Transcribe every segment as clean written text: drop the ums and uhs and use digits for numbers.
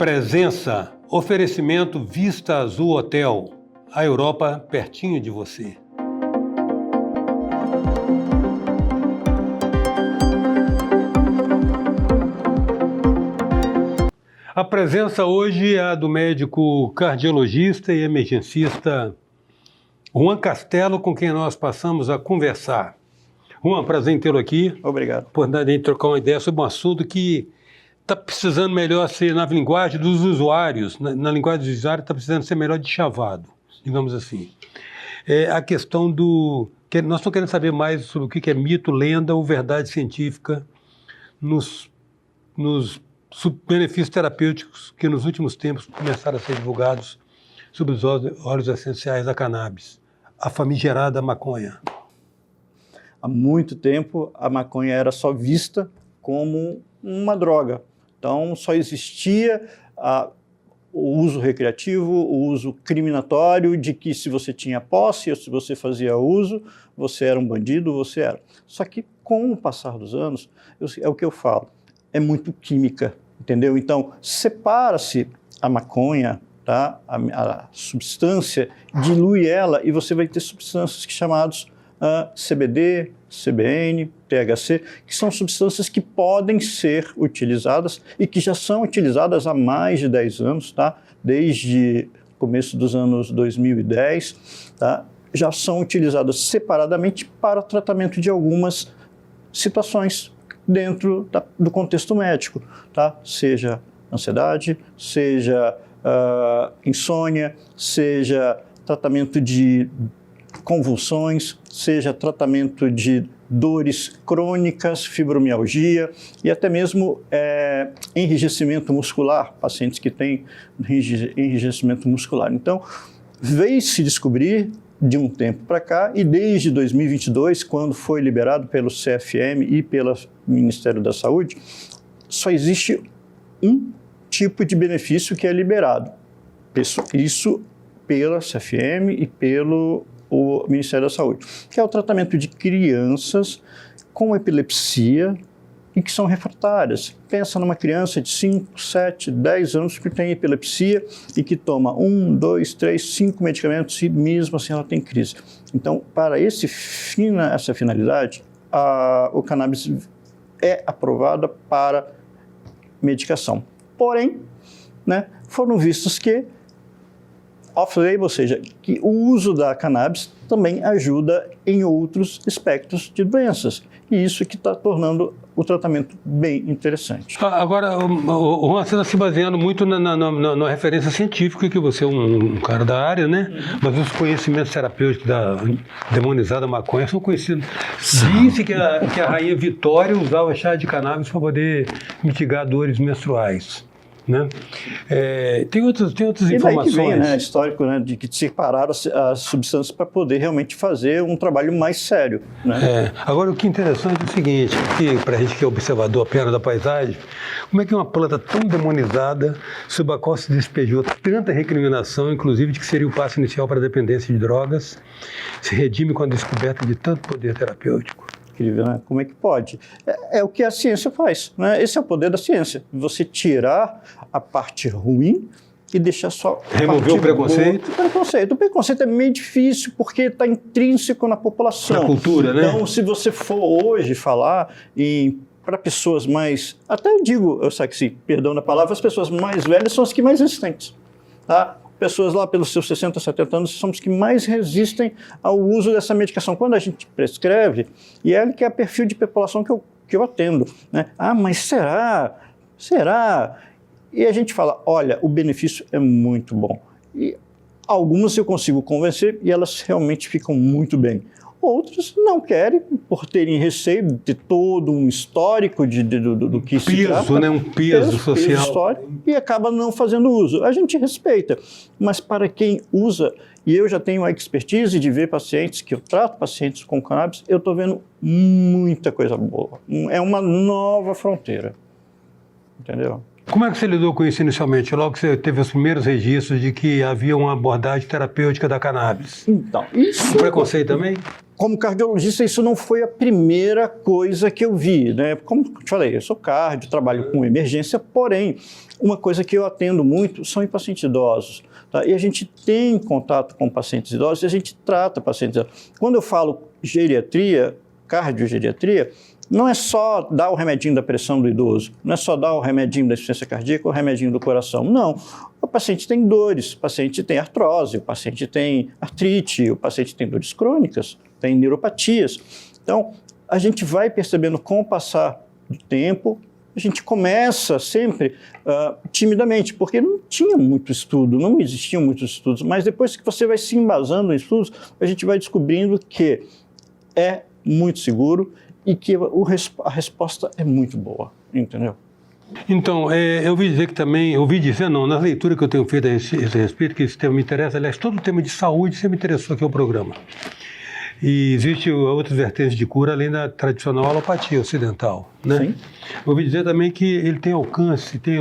Presença, oferecimento Vista Azul Hotel, a Europa pertinho de você. A presença hoje é a do médico cardiologista e emergencista Juan Castelo, com quem nós passamos a conversar. Juan, prazer em tê-lo aqui. Obrigado. Por dar de trocar uma ideia sobre um assunto que está precisando melhor ser na linguagem dos usuários, na linguagem dos usuários está precisando ser melhor deschavado, digamos assim. É a questão do... Nós estamos querendo saber mais sobre o que é mito, lenda ou verdade científica nos benefícios terapêuticos que nos últimos tempos começaram a ser divulgados sobre os óleos essenciais da cannabis, a famigerada maconha. Há muito tempo a maconha era só vista como uma droga. Então só existia o uso recreativo, o uso criminatório, de que se você tinha posse ou se você fazia uso, você era um bandido, você era. Só que com o passar dos anos, é o que eu falo, é muito química, entendeu? Então separa-se a maconha, tá? A substância, dilui ela e você vai ter substâncias chamadas CBD, CBN, THC, que são substâncias que podem ser utilizadas e que já são utilizadas há mais de 10 anos, tá? Desde o começo dos anos 2010, tá? Já são utilizadas separadamente para tratamento de algumas situações dentro do contexto médico, tá? Seja ansiedade, seja insônia, seja tratamento de convulsões, seja tratamento de dores crônicas, fibromialgia e até mesmo enrijecimento muscular, pacientes que têm enrijecimento muscular. Então, veio se descobrir de um tempo para cá e desde 2022, quando foi liberado pelo CFM e pelo Ministério da Saúde, só existe um tipo de benefício que é liberado. Isso pela CFM e pelo Ministério da Saúde, que é o tratamento de crianças com epilepsia e que são refratárias. Pensa numa criança de 5, 7, 10 anos que tem epilepsia e que toma 1, 2, 3, 5 medicamentos e mesmo assim ela tem crise. Então, para essa finalidade, o cannabis é aprovada para medicação. Porém, né, foram vistos que off-label, ou seja, que o uso da cannabis também ajuda em outros espectros de doenças. E isso que está tornando o tratamento bem interessante. Agora, Juan, você está se baseando muito na referência científica, que você é um cara da área, né? Mas os conhecimentos terapêuticos da demonizada maconha são conhecidos. Disse que a rainha Vitória usava chá de cannabis para poder mitigar dores menstruais. Né? Tem outras informações. E daí que vem, né, histórico, né, de que separaram as substâncias para poder realmente fazer um trabalho mais sério. Né? Agora, o que é interessante é o seguinte, para a gente que é observador apenas da paisagem, como é que uma planta tão demonizada, sobre a qual se despejou tanta recriminação, inclusive de que seria o passo inicial para a dependência de drogas, se redime com a descoberta de tanto poder terapêutico? Incrível, né? Como é que pode? É o que a ciência faz, né? Esse é o poder da ciência. Você tirar a parte ruim e deixar só remover o preconceito? O preconceito é meio difícil porque está intrínseco na população. Na cultura, né? Então, se você for hoje falar para pessoas mais... Até eu digo, eu sei que se perdão da palavra, as pessoas mais velhas são as que mais resistentes, tá? Pessoas lá pelos seus 60, 70 anos são os que mais resistem ao uso dessa medicação. Quando a gente prescreve, e é que é o perfil de população que eu atendo, né? Mas será? Será? E a gente fala, olha, o benefício é muito bom. E algumas eu consigo convencer e elas realmente ficam muito bem. Outros não querem, por terem receio de ter todo um histórico do que se trata. Né? Um peso social. Peso histórico, e acaba não fazendo uso. A gente respeita, mas para quem usa, e eu já tenho a expertise de ver pacientes, que eu trato pacientes com cannabis, eu estou vendo muita coisa boa. É uma nova fronteira, entendeu? Como é que você lidou com isso inicialmente? Logo que você teve os primeiros registros de que havia uma abordagem terapêutica da cannabis. Então, isso... Preconceito também? Como cardiologista, isso não foi a primeira coisa que eu vi, né? Como eu te falei, eu sou cardio, trabalho com emergência, porém, uma coisa que eu atendo muito são em pacientes idosos, tá? E a gente tem contato com pacientes idosos e a gente trata pacientes idosos. Quando eu falo geriatria, cardiogeriatria, não é só dar o remedinho da pressão do idoso, não é só dar o remedinho da insuficiência cardíaca ou o remedinho do coração, não. O paciente tem dores, o paciente tem artrose, o paciente tem artrite, o paciente tem dores crônicas, tem neuropatias. Então, a gente vai percebendo com o passar do tempo, a gente começa sempre timidamente, porque não tinha muito estudo, não existiam muitos estudos, mas depois que você vai se embasando em estudos, a gente vai descobrindo que é muito seguro e que a resposta é muito boa, entendeu? Então, eu ouvi dizer que também, na leitura que eu tenho feito a esse respeito, que esse tema me interessa, aliás, todo o tema de saúde sempre me interessou aqui ao programa. E existe outras vertentes de cura além da tradicional alopatia ocidental, né? Sim. Eu ouvi dizer também que ele tem alcance, tem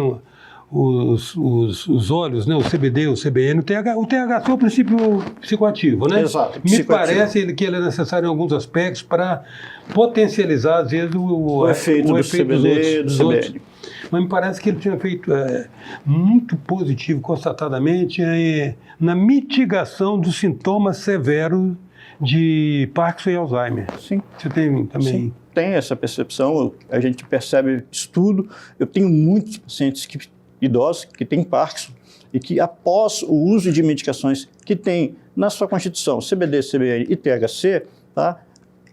os óleos, né? O CBD, o CBN, o THC é o princípio psicoativo, né? Exato. Me parece que ele é necessário em alguns aspectos para potencializar, às vezes, o efeito do CBD, do CBN. Mas me parece que ele tinha feito muito positivo, constatadamente, na mitigação dos sintomas severos de Parkinson e Alzheimer. Sim. Você tem também... Sim, tem essa percepção, a gente percebe estudo. Eu tenho muitos pacientes idosos que têm Parkinson e que após o uso de medicações que tem na sua constituição, CBD, CBN e THC, tá,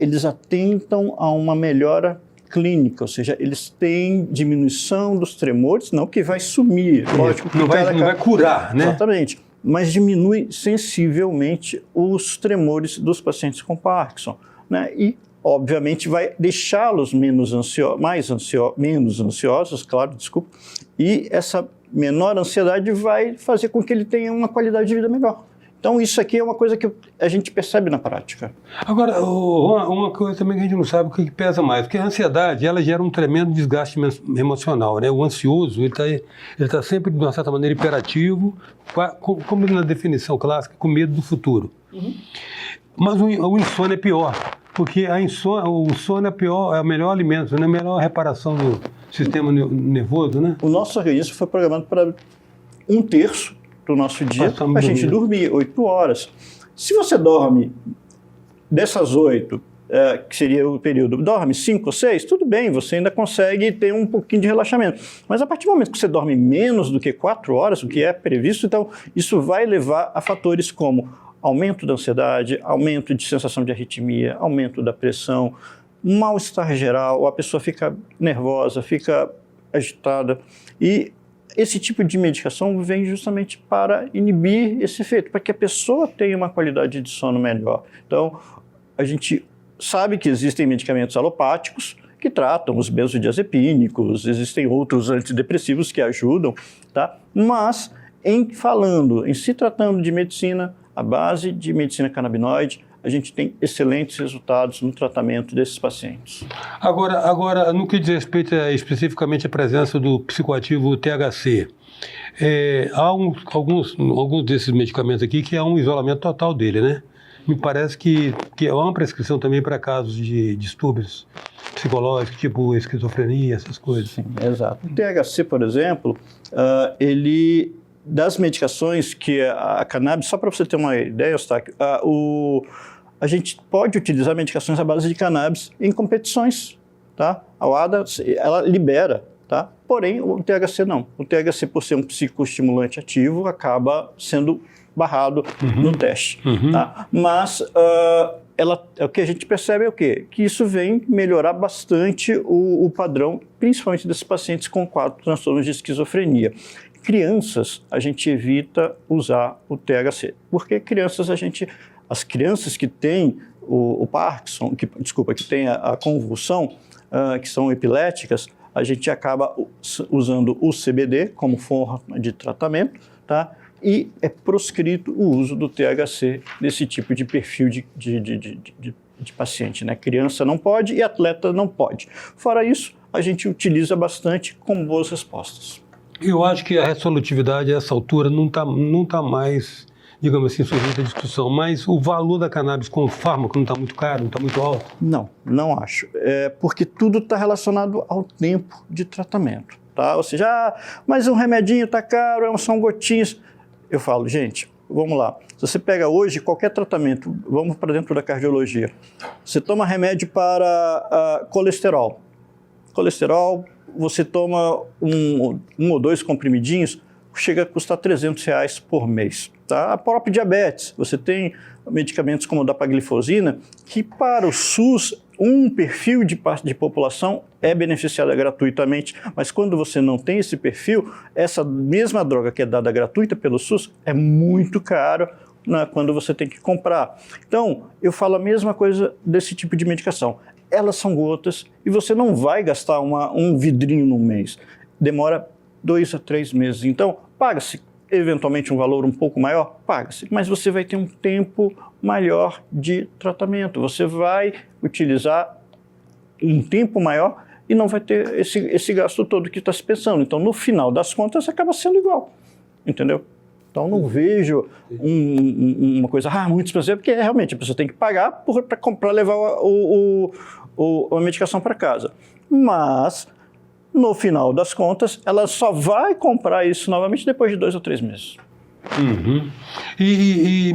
eles atentam a uma melhora clínica, ou seja, eles têm diminuição dos tremores, não que vai sumir, lógico. Não vai curar, né? Exatamente, mas diminui sensivelmente os tremores dos pacientes com Parkinson, né? E, obviamente, vai deixá-los menos ansiosos, claro, desculpa, e essa menor ansiedade vai fazer com que ele tenha uma qualidade de vida melhor. Então, isso aqui é uma coisa que a gente percebe na prática. Agora, uma coisa também que a gente não sabe o que pesa mais, porque a ansiedade, ela gera um tremendo desgaste emocional, né? O ansioso, ele tá sempre, de uma certa maneira, hiperativo, como na definição clássica, com medo do futuro. Uhum. Mas o insônia é pior, porque o sono é o melhor alimento, né? A melhor reparação do sistema nervoso, né? O nosso organismo foi programado para 1/3 do nosso dia, a gente dormir 8 horas. Se você dorme dessas 8, que seria o período, dorme 5 ou 6, tudo bem, você ainda consegue ter um pouquinho de relaxamento. Mas a partir do momento que você dorme menos do que 4 horas, o que é previsto, então isso vai levar a fatores como aumento da ansiedade, aumento de sensação de arritmia, aumento da pressão, mal-estar geral, a pessoa fica nervosa, fica agitada. E esse tipo de medicação vem justamente para inibir esse efeito, para que a pessoa tenha uma qualidade de sono melhor. Então, a gente sabe que existem medicamentos alopáticos que tratam os benzodiazepínicos, existem outros antidepressivos que ajudam, tá? Mas, em se tratando de medicina, a base de medicina canabinoide, a gente tem excelentes resultados no tratamento desses pacientes. Agora, no que diz respeito especificamente à presença do psicoativo THC, há alguns desses medicamentos aqui que há um isolamento total dele, né? Me parece que há uma prescrição também para casos de distúrbios psicológicos, tipo esquizofrenia, essas coisas. Sim, exato. O THC, por exemplo, das medicações que a cannabis, só para você ter uma ideia, Eustáquio, a gente pode utilizar medicações à base de cannabis em competições, tá? A UADA, ela libera, tá? Porém, o THC não. O THC, por ser um psicoestimulante ativo, acaba sendo barrado no teste, tá? Mas o que a gente percebe é o quê? Que isso vem melhorar bastante o padrão, principalmente desses pacientes com 4 transtornos de esquizofrenia. Crianças, a gente evita usar o THC, porque as crianças que têm o Parkinson, que têm a convulsão, que são epiléticas, a gente acaba usando o CBD como forma de tratamento, tá? E é proscrito o uso do THC nesse tipo de perfil de paciente, né? Criança não pode e atleta não pode. Fora isso, a gente utiliza bastante com boas respostas. Eu acho que a resolutividade a essa altura não tá mais, digamos assim, sujeita à discussão, mas o valor da cannabis como fármaco não está muito caro, não está muito alto? Não acho. Porque tudo está relacionado ao tempo de tratamento. Tá? Ou seja, mas um remedinho está caro, são gotinhas. Eu falo, gente, vamos lá. Se você pega hoje qualquer tratamento, vamos para dentro da cardiologia. Você toma remédio para colesterol. Colesterol, você toma um ou dois comprimidinhos, chega a custar R$300 por mês. Tá? A própria diabetes, você tem medicamentos como a dapaglifosina, que para o SUS, um perfil de população é beneficiada gratuitamente, mas quando você não tem esse perfil, essa mesma droga que é dada gratuita pelo SUS é muito cara, né, quando você tem que comprar. Então, eu falo a mesma coisa desse tipo de medicação. Elas são gotas e você não vai gastar um vidrinho num mês. Demora 2 a 3 meses. Então, paga-se eventualmente um valor um pouco maior? Paga-se. Mas você vai ter um tempo maior de tratamento. Você vai utilizar um tempo maior e não vai ter esse gasto todo que está se pensando. Então, no final das contas, acaba sendo igual. Entendeu? Então, não vejo uma coisa muito expensiva, porque realmente a pessoa tem que pagar para levar a medicação para casa. Mas, no final das contas, ela só vai comprar isso novamente depois de 2 ou 3 meses. Uhum.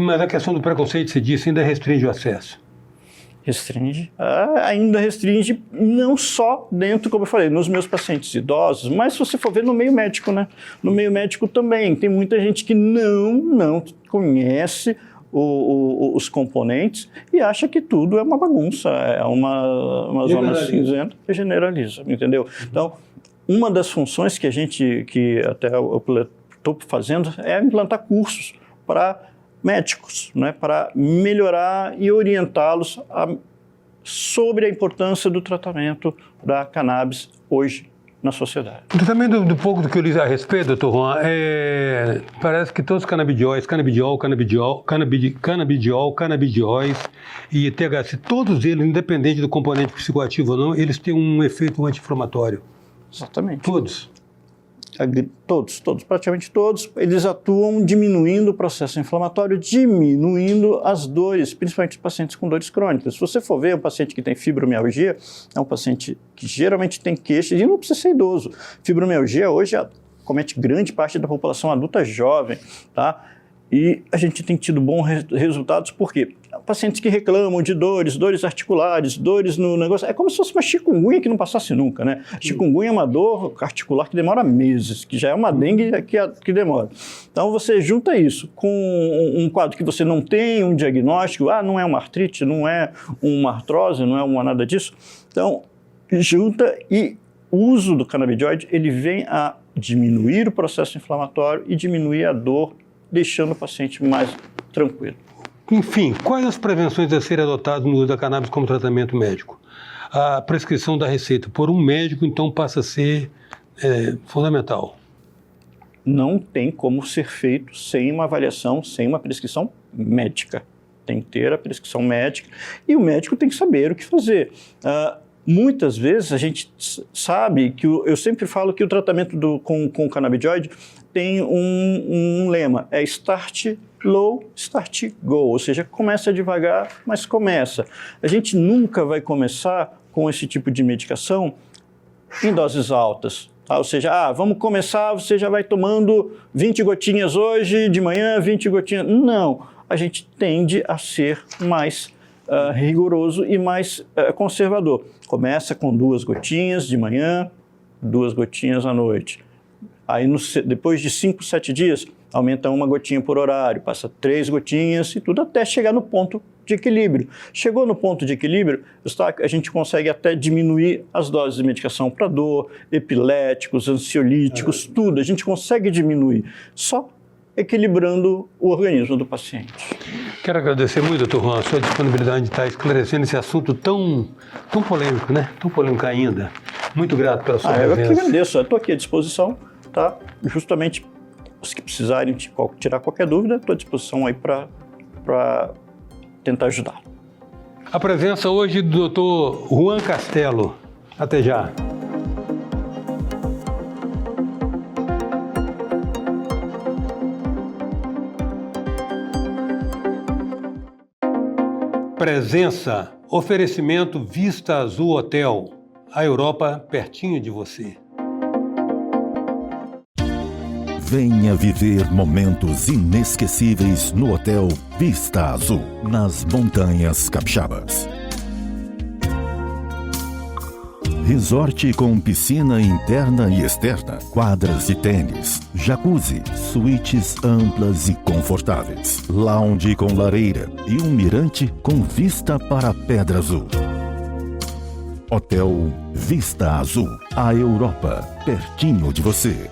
Mas a questão do preconceito, você disse, ainda restringe o acesso? Restringe. Ainda restringe, não só dentro, como eu falei, nos meus pacientes idosos, mas se você for ver no meio médico, né? No meio médico também. Tem muita gente que não conhece os componentes e acha que tudo é uma bagunça, é uma zona cinzenta e generaliza, entendeu? Então, uma das funções que até eu estou fazendo é implantar cursos para médicos, né, para melhorar e orientá-los sobre a importância do tratamento da cannabis hoje na sociedade. Também do pouco do que eu li a respeito, doutor Juan, parece que todos os canabidióis, canabidiol e THC, todos eles, independente do componente psicoativo ou não, eles têm um efeito anti-inflamatório. Exatamente. Todos? Todos, praticamente todos, eles atuam diminuindo o processo inflamatório, diminuindo as dores, principalmente os pacientes com dores crônicas. Se você for ver um paciente que tem fibromialgia, é um paciente que geralmente tem queixa, e não precisa ser idoso. Fibromialgia hoje comete grande parte da população adulta jovem, tá? E a gente tem tido bons resultados, porque pacientes que reclamam de dores articulares, dores no negócio, é como se fosse uma chikungunya que não passasse nunca, né? Chikungunya é uma dor articular que demora meses, que já é uma dengue que demora. Então você junta isso com um quadro que você não tem um diagnóstico, não é uma artrite, não é uma artrose, não é nada disso. Então, junta e o uso do canabidioide, ele vem a diminuir o processo inflamatório e diminuir a dor, deixando o paciente mais tranquilo. Enfim, quais as prevenções a serem adotadas no uso da cannabis como tratamento médico? A prescrição da receita por um médico, então, passa a ser fundamental. Não tem como ser feito sem uma avaliação, sem uma prescrição médica. Tem que ter a prescrição médica e o médico tem que saber o que fazer. Muitas vezes a gente sabe que eu sempre falo que o tratamento com o canabidioide tem um lema, é start low, start go, ou seja, começa devagar, mas começa. A gente nunca vai começar com esse tipo de medicação em doses altas. Tá? Ou seja, vamos começar, você já vai tomando 20 gotinhas hoje, de manhã 20 gotinhas. Não, a gente tende a ser mais rigoroso e mais conservador. Começa com 2 gotinhas de manhã, 2 gotinhas à noite. Aí, depois de 5, 7 dias, aumenta 1 gotinha por horário, passa 3 gotinhas e tudo até chegar no ponto de equilíbrio. Chegou no ponto de equilíbrio, a gente consegue até diminuir as doses de medicação para dor, epiléticos, ansiolíticos, tudo. A gente consegue diminuir, só equilibrando o organismo do paciente. Quero agradecer muito, doutor Juan, a sua disponibilidade de estar esclarecendo esse assunto tão polêmico, né? Tão polêmico ainda. Muito grato pela sua presença. Eu que agradeço, eu estou aqui à disposição, tá? Justamente os que precisarem tirar qualquer dúvida, estou à disposição aí para tentar ajudar. A presença hoje do Dr. Juan Castelo. Até já. Presença, oferecimento Vista Azul Hotel, a Europa pertinho de você. Venha viver momentos inesquecíveis no Hotel Vista Azul, nas Montanhas Capixabas. Resort com piscina interna e externa, quadras de tênis, jacuzzi, suítes amplas e confortáveis, lounge com lareira e um mirante com vista para a Pedra Azul. Hotel Vista Azul, a Europa pertinho de você.